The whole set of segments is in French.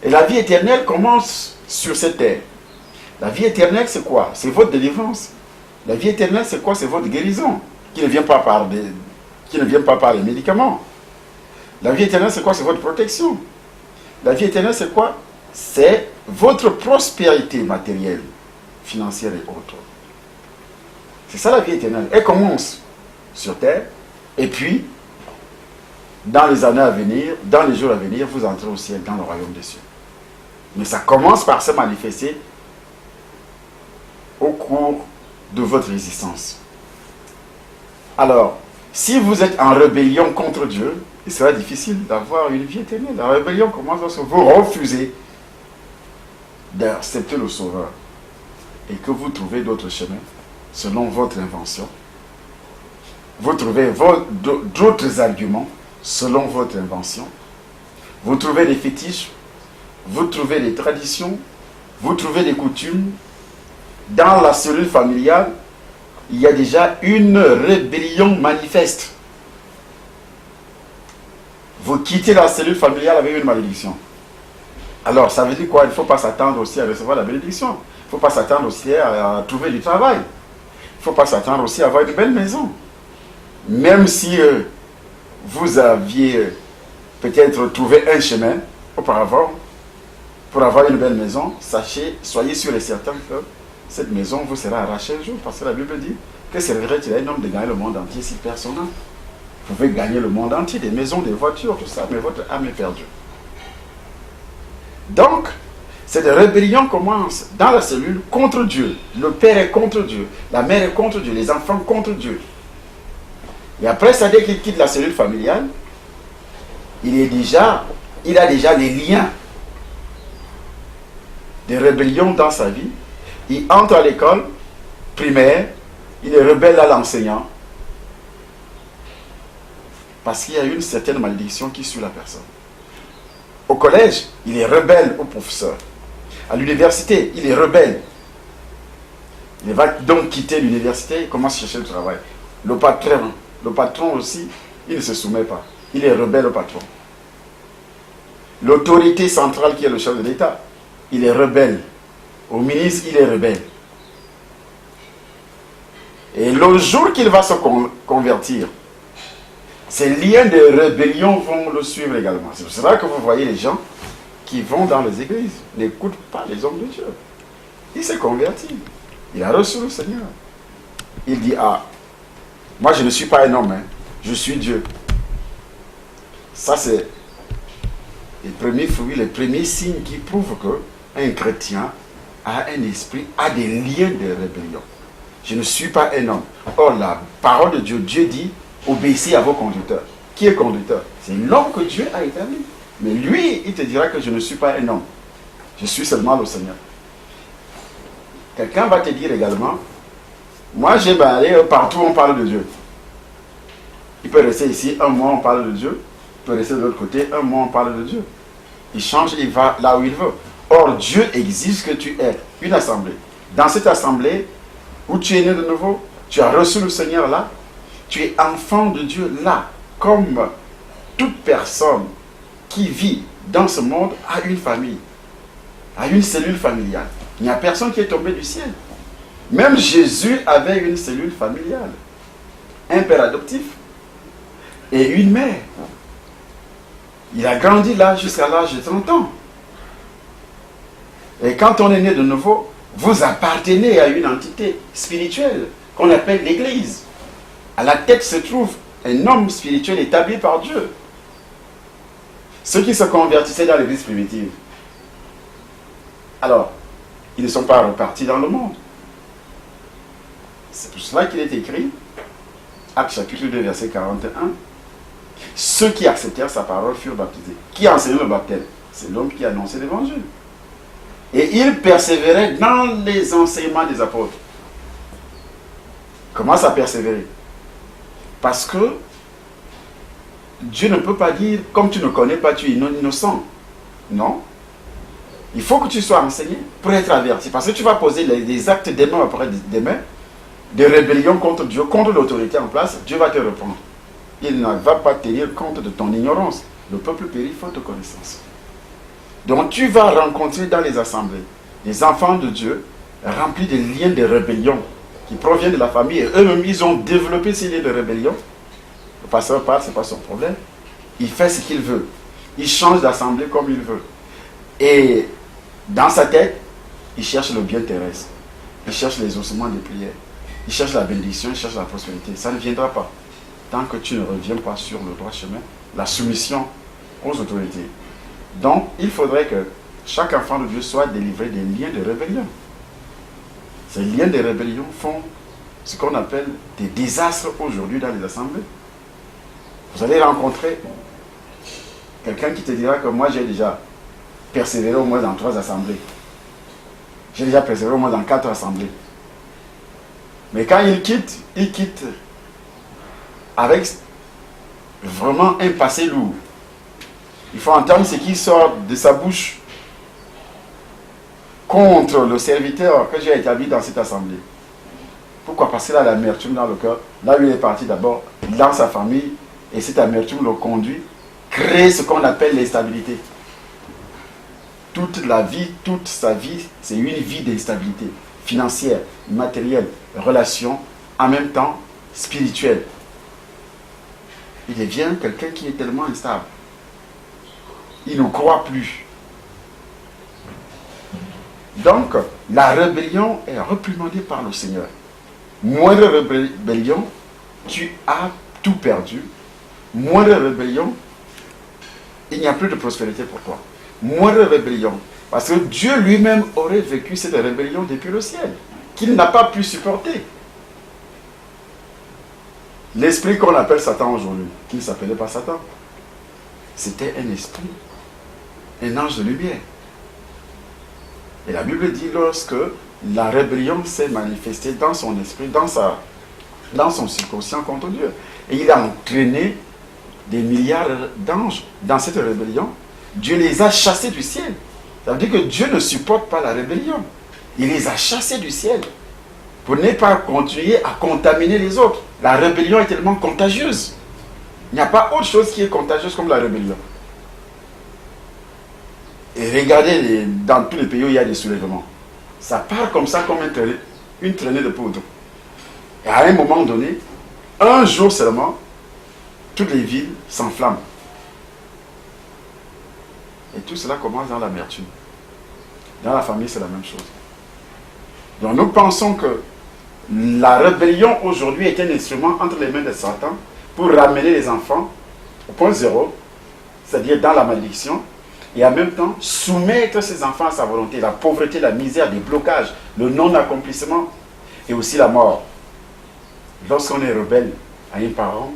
Et la vie éternelle commence sur cette terre. La vie éternelle, c'est quoi? C'est votre délivrance. La vie éternelle, c'est quoi? C'est votre guérison, qui ne vient pas par les médicaments. La vie éternelle, c'est quoi? C'est votre protection. La vie éternelle, c'est quoi? C'est votre prospérité matérielle, financière et autres. C'est ça la vie éternelle. Elle commence sur terre, et puis, dans les années à venir, dans les jours à venir, vous entrez au ciel, dans le royaume des cieux. Mais ça commence par se manifester au cours de votre existence. Alors, si vous êtes en rébellion contre Dieu, il sera difficile d'avoir une vie éternelle. La rébellion commence lorsque vous refusez d'accepter le Sauveur et que vous trouvez d'autres chemins selon votre invention. Vous trouvez d'autres arguments selon votre invention. Vous trouvez des fétiches, vous trouvez des traditions, vous trouvez des coutumes. Dans la cellule familiale, il y a déjà une rébellion manifeste. Vous quittez la cellule familiale avec une malédiction. Alors, ça veut dire quoi? Il ne faut pas s'attendre aussi à recevoir la bénédiction. Il ne faut pas s'attendre aussi à trouver du travail. Il ne faut pas s'attendre aussi à avoir une belle maison. Même si vous aviez peut-être trouvé un chemin auparavant pour avoir une belle maison, soyez sûr et certain que cette maison vous sera arrachée un jour. Parce que la Bible dit que servirait-il à un homme de gagner le monde entier si personne n'a? Vous pouvez gagner le monde entier, des maisons, des voitures, tout ça, mais votre âme est perdue. Donc, cette rébellion commence dans la cellule contre Dieu. Le père est contre Dieu, la mère est contre Dieu, les enfants contre Dieu. Et après ça, dès qu'il quitte la cellule familiale, il a déjà les liens de rébellion dans sa vie. Il entre à l'école primaire, il est rebelle à l'enseignant, parce qu'il y a une certaine malédiction qui suit la personne. Au collège, il est rebelle au professeur. À l'université, il est rebelle. Il va donc quitter l'université et commence à chercher le travail. Le patron aussi, il ne se soumet pas. Il est rebelle au patron. L'autorité centrale qui est le chef de l'État, il est rebelle. Au ministre, il est rebelle. Et le jour qu'il va se convertir, ces liens de rébellion vont le suivre également. C'est pour cela que vous voyez les gens qui vont dans les églises, n'écoutent pas les hommes de Dieu. Il s'est converti. Il a reçu le Seigneur. Il dit, ah, moi je ne suis pas un homme, hein, je suis Dieu. Ça c'est les premiers fruits, les premiers signes qui prouvent qu'un chrétien a un esprit, a des liens de rébellion. Je ne suis pas un homme. Or, la parole de Dieu, Dieu dit, obéissez à vos conducteurs. Qui est conducteur? C'est l'homme que Dieu a établi. Mais lui, il te dira que je ne suis pas un homme. Je suis seulement le Seigneur. Quelqu'un va te dire également, moi j'aime aller partout où on parle de Dieu. Il peut rester ici, un mois on parle de Dieu. Il peut rester de l'autre côté, un mois on parle de Dieu. Il change, il va là où il veut. Or, Dieu exige que tu aies une assemblée. Dans cette assemblée, où tu es né de nouveau, tu as reçu le Seigneur là, tu es enfant de Dieu là, comme toute personne qui vit dans ce monde a une famille, a une cellule familiale. Il n'y a personne qui est tombé du ciel. Même Jésus avait une cellule familiale, un père adoptif et une mère. Il a grandi là jusqu'à l'âge de 30 ans. Et quand on est né de nouveau, vous appartenez à une entité spirituelle qu'on appelle l'Église. À la tête se trouve un homme spirituel établi par Dieu. Ceux qui se convertissaient dans l'Église primitive, alors, ils ne sont pas repartis dans le monde. C'est pour cela qu'il est écrit, Actes chapitre 2, verset 41, ceux qui acceptèrent sa parole furent baptisés. Qui a enseigné le baptême? C'est l'homme qui a annoncé l'évangile. Et il persévérait dans les enseignements des apôtres. Comment ça persévérer? Parce que Dieu ne peut pas dire, comme tu ne connais pas, tu es innocent. Non. Il faut que tu sois enseigné pour être averti. Parce que tu vas poser des actes demain après demain, de rébellion contre Dieu, contre l'autorité en place, Dieu va te reprendre. Il ne va pas tenir compte de ton ignorance. Le peuple périt faute de connaissance. Donc tu vas rencontrer dans les assemblées des enfants de Dieu remplis de liens de rébellion qui proviennent de la famille et eux-mêmes ils ont développé ces liens de rébellion. Le pasteur parle, ce n'est pas son problème. Il fait ce qu'il veut. Il change d'assemblée comme il veut. Et dans sa tête, il cherche le bien terrestre. Il cherche les ossements des prières. Il cherche la bénédiction, il cherche la prospérité. Ça ne viendra pas tant que tu ne reviens pas sur le droit chemin, la soumission aux autorités. Donc, il faudrait que chaque enfant de Dieu soit délivré des liens de rébellion. Ces liens de rébellion font ce qu'on appelle des désastres aujourd'hui dans les assemblées. Vous allez rencontrer quelqu'un qui te dira que moi j'ai déjà persévéré au moins dans 3 assemblées. J'ai déjà persévéré au moins dans 4 assemblées. Mais quand il quitte avec vraiment un passé lourd. Il faut entendre ce qui sort de sa bouche contre le serviteur que j'ai établi dans cette assemblée. Pourquoi? Parce qu'il a l'amertume dans le cœur. Là où il est parti d'abord, dans sa famille, et cette amertume le conduit, crée ce qu'on appelle l'instabilité. Toute sa vie, c'est une vie d'instabilité financière, matérielle, relation, en même temps spirituelle. Il devient quelqu'un qui est tellement instable. Il ne croit plus. Donc, la rébellion est réprimandée par le Seigneur. Moindre rébellion, tu as tout perdu. Moindre rébellion, il n'y a plus de prospérité pour toi. Moindre rébellion. Parce que Dieu lui-même aurait vécu cette rébellion depuis le ciel, qu'il n'a pas pu supporter. L'esprit qu'on appelle Satan aujourd'hui, qui ne s'appelait pas Satan, c'était un esprit, un ange de lumière. Et la Bible dit lorsque la rébellion s'est manifestée dans son esprit, dans son subconscient contre Dieu. Et il a entraîné des milliards d'anges dans cette rébellion. Dieu les a chassés du ciel. Ça veut dire que Dieu ne supporte pas la rébellion. Il les a chassés du ciel pour ne pas continuer à contaminer les autres. La rébellion est tellement contagieuse. Il n'y a pas autre chose qui est contagieuse comme la rébellion. Et regardez dans tous les pays où il y a des soulèvements. Ça part comme ça, comme une traînée de poudre. Et à un moment donné, un jour seulement, toutes les villes s'enflamment. Et tout cela commence dans l'amertume. Dans la famille, c'est la même chose. Donc nous pensons que la rébellion aujourd'hui est un instrument entre les mains de Satan pour ramener les enfants au point zéro, c'est-à-dire dans la malédiction, et en même temps soumettre ces enfants à sa volonté, la pauvreté, la misère, les blocages, le non-accomplissement et aussi la mort. Lorsqu'on est rebelle à un parent,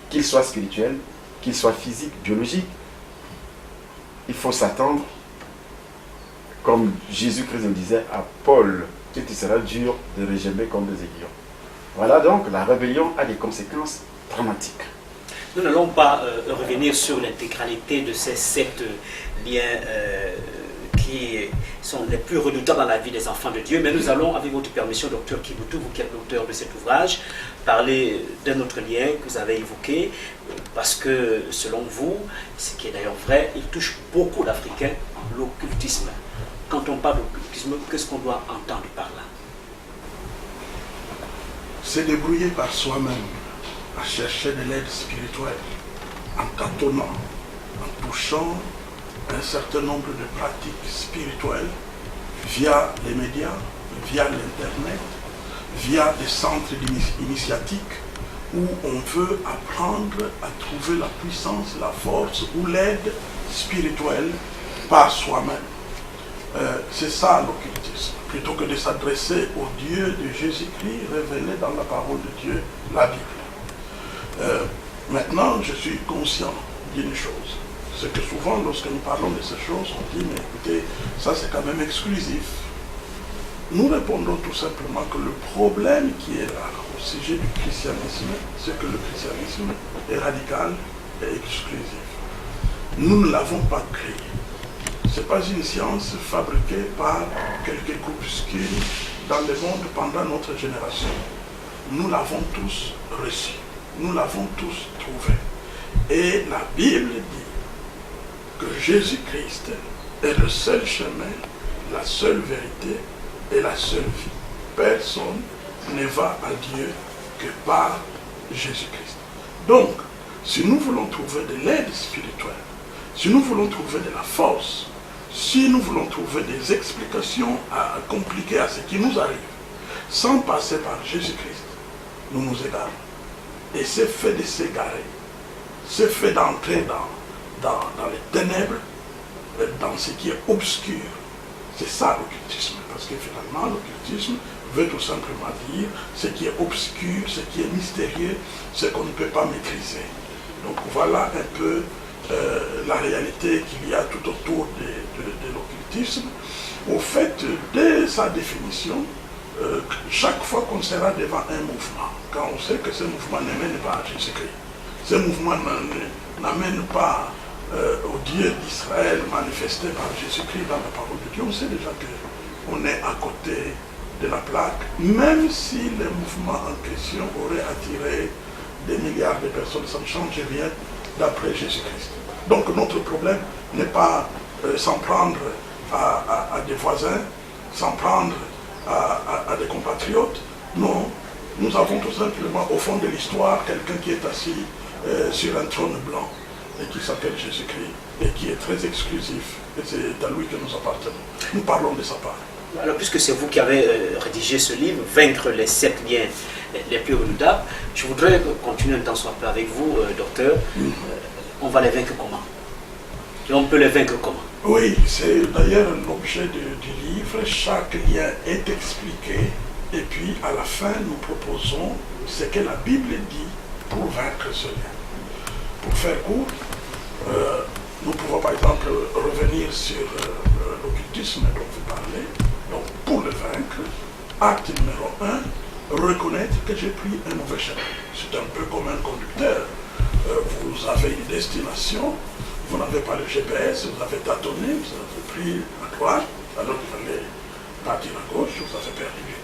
qu'il soit spirituel, qu'il soit physique, biologique, il faut s'attendre, comme Jésus-Christ le disait à Paul, qu'il te sera dur de régimer comme des aiguillons. Voilà donc, la rébellion a des conséquences dramatiques. Nous n'allons pas revenir sur l'intégralité de ces 7 liens qui sont les plus redoutables dans la vie des enfants de Dieu, mais nous allons, avec votre permission, docteur Kiboutou, vous qui êtes l'auteur de cet ouvrage, parler d'un autre lien que vous avez évoqué, parce que, selon vous, ce qui est d'ailleurs vrai, il touche beaucoup d'Africains, l'occultisme. Quand on parle d'occultisme, qu'est-ce qu'on doit entendre par là? Se débrouiller par soi-même, à chercher de l'aide spirituelle, en tâtonnant, en touchant un certain nombre de pratiques spirituelles via les médias, via l'Internet, via des centres initiatiques où on veut apprendre à trouver la puissance, la force ou l'aide spirituelle par soi-même. C'est ça l'occultisme. Plutôt que de s'adresser au Dieu de Jésus-Christ révélé dans la parole de Dieu, la Bible. Maintenant, je suis conscient d'une chose. C'est que souvent, lorsque nous parlons de ces choses, on dit, mais écoutez, ça c'est quand même exclusif. Nous répondons tout simplement que le problème qui est là au sujet du christianisme, c'est que le christianisme est radical et exclusif. Nous ne l'avons pas créé. Ce n'est pas une science fabriquée par quelques groupuscules dans le monde pendant notre génération. Nous l'avons tous reçu. Nous l'avons tous trouvé. Et la Bible dit que Jésus-Christ est le seul chemin, la seule vérité et la seule vie. Personne ne va à Dieu que par Jésus-Christ. Donc, si nous voulons trouver de l'aide spirituelle, si nous voulons trouver de la force, si nous voulons trouver des explications compliquées à ce qui nous arrive, sans passer par Jésus-Christ, nous nous égarons. Et c'est fait de s'égarer, c'est fait d'entrer dans les ténèbres, dans ce qui est obscur. C'est ça l'occultisme, parce que finalement l'occultisme veut tout simplement dire ce qui est obscur, ce qui est mystérieux, ce qu'on ne peut pas maîtriser. Donc voilà un peu la réalité qu'il y a tout autour de l'occultisme. Au fait, dès sa définition, chaque fois qu'on sera devant un mouvement, quand on sait que ce mouvement ne mène pas à Jésus-Christ, ce mouvement n'amène pas au Dieu d'Israël manifesté par Jésus-Christ dans la parole de Dieu, on sait déjà qu'on est à côté de la plaque, même si le mouvement en question aurait attiré des milliards de personnes, ça ne change rien d'après Jésus-Christ. Donc notre problème n'est pas s'en prendre à des voisins, s'en prendre à des compatriotes. Non, nous avons tout simplement au fond de l'histoire quelqu'un qui est assis sur un trône blanc et qui s'appelle Jésus-Christ et qui est très exclusif. Et c'est à lui que nous appartenons. Nous parlons de sa part. Alors, puisque c'est vous qui avez rédigé ce livre, Vaincre les 7 liens les plus redoutables, je voudrais continuer un temps soit peu avec vous, docteur. On va les vaincre comment? Et on peut les vaincre comment? Oui, c'est d'ailleurs l'objet du livre. Chaque lien est expliqué et puis à la fin, nous proposons ce que la Bible dit pour vaincre ce lien. Pour faire court, nous pouvons par exemple revenir sur l'occultisme dont vous parlez. Donc pour le vaincre, acte numéro 1, reconnaître que j'ai pris un mauvais chemin. C'est un peu comme un conducteur. Vous avez une destination, vous n'avez pas le GPS, vous avez tâtonné, vous avez pris à droite, alors vous allez partir à gauche, vous avez perdu.